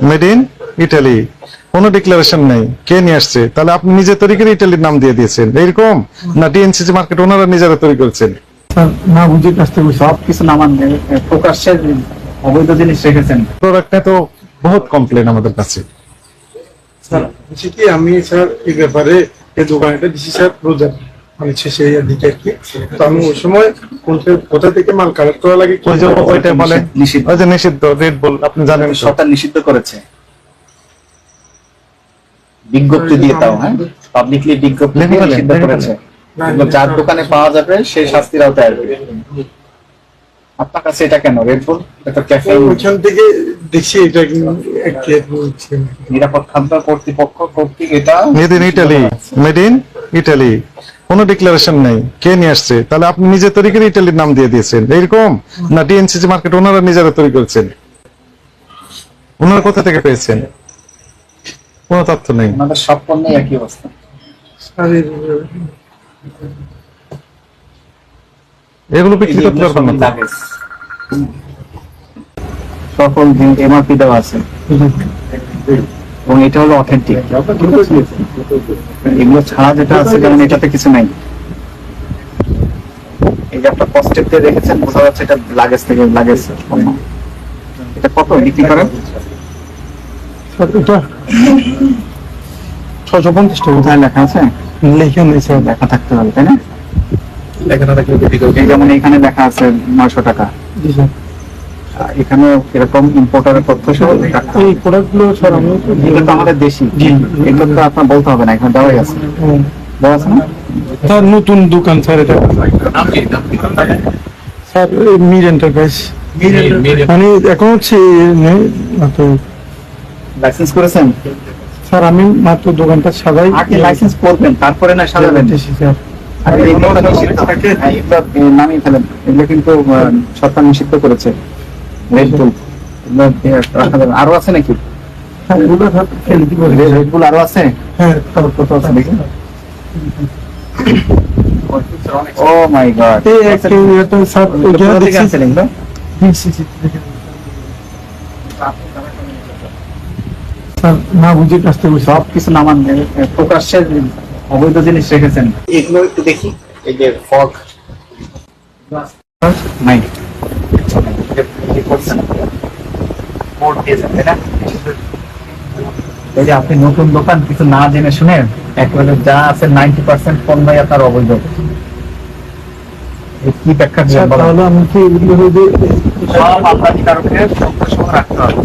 Made in Italy, কোনো declaration নেই, কে নিয়ে আসছে? তাহলে আপনি নিজে তৈরি করে ইটালির নাম দিয়ে দিয়েছেন এরকম, না ডিএনসিসি মার্কেট ওনারা নিজেরা তৈরি করেছেন? না বুঝে কাছ থেকে সব কিছু নামান প্রকাশ্যে অবৈধ জিনিস রেখেছেন। প্রোডাক্ট নিয়ে তো বহুত কমপ্লেন আমাদের কাছে। স্যার বলছি কি, আমি স্যার এই ব্যাপারে এই দোকানটা দিচ্ছি স্যার রোজার মানে শেষে দিকে আর কি। তো আমি ওই সময় কোথা থেকে মাল কালেক্ট করা লাগে ওই যে ওইটা বলেন, নিষিদ্ধ। ওই যে নিষিদ্ধ রেড বুল, আপনি জানেন তো। সরকার নিষিদ্ধ করেছে বিজ্ঞপ্তি দিয়ে, তাও হ্যাঁ পাবলিকলি বিজ্ঞপ্তি দিয়ে নিষিদ্ধ করেছে। এগুলো যার দোকানে পাওয়া যাবে সেই শাস্তির আওতায় আসবে। আপনার কাছে এটা কেন রেড বুল? এটা ক্যাফে। ওইখান থেকে দেখছি এটা নিরাপদ খাদ্য কর্তৃপক্ষ কর্তৃক এটা made in Italy, made in Italy, কোনো ডিক্লারেশন নেই, কে নিয়ে আসছে? তাহলে আপনি নিজে তৈরি করে ইটালির নাম দিয়ে দিয়েছেন এরকম, না ডিএনসিসি মার্কেট ওনারা নিজেরা তৈরি করেছেন? ওনারা কোথা থেকে পেয়েছেন? কোনো তথ্য নেই। আমাদের সব পণ্যেই একই অবস্থা। এগুলো বিক্রি করতে পারবেন না। সকল এমআরপি দেওয়া আছে এবং এটা হলো অথেন্টিক। এগুলো ছাড়া যেটা আছে যেমন এটাতে কিছু নাই। এই যে একটা পজিটিভ দিয়ে রেখেছেন, বোঝা যাচ্ছে এটা লাগেজ থেকে লাগেজ। এটা কত বিক্রি করেন? এটা 650 টাকা। কোথায় লেখা আছে? লেখা নেই স্যার। লেখা থাকতে হবে তাই না? এই যেমন এখানে লেখা আছে 900 টাকা। জি স্যার। এখানে এরকম ইম্পোর্টারের তথ্য সহ থাকতে হবে। এই প্রোডাক্টগুলো স্যার আমি এগুলো তো আমাদের দেশি, এগুলো তো আপনার বলতে হবে না, এখানে দেওয়াই আছে। দেওয়া আছে না? স্যার নতুন দোকান স্যার এটা। স্যার মির এন্টারপ্রাইজ মানে এখন হচ্ছে লাইসেন্স করেছেন? স্যার আমি মাত্র দোকানটা সাজাই। আগে লাইসেন্স করবেন, তারপরে না সাজাবেন। স্যার আর এগুলো নিষিদ্ধ থাকে, এগুলো নামিয়ে ফেলেন। এগুলো কিন্তু সরকার নিষিদ্ধ করেছে। রেড বুল রাখা যাবে। আরো আছে নাকি? এগুলো স্যার ফেলে দিব। রেড বুল আরো আছে? হ্যাঁ তারপর কত আছে দেখি। ও মাই গড, এই একটা এটা স্যার ওইখানে দেখছি আনছেন এগুলো? স্যার না বুঝে কাছ থেকে সব কিছু নামান প্রকাশ্যে অবৈধ জিনিস রেখেছেন। এগুলো একটু দেখি। এই যে ফগ নাই এই যে আপনি নতুন দোকান কিছু না জেনে শুনে একবারে যা আছে 90% পণ্যই আপনার অবৈধ। কি ব্যাখ্যা দিবেন বলেন? তাহলে আমি কি এগুলো সব আপনার কারণে সঙ্গে সঙ্গে রাখতে হবে।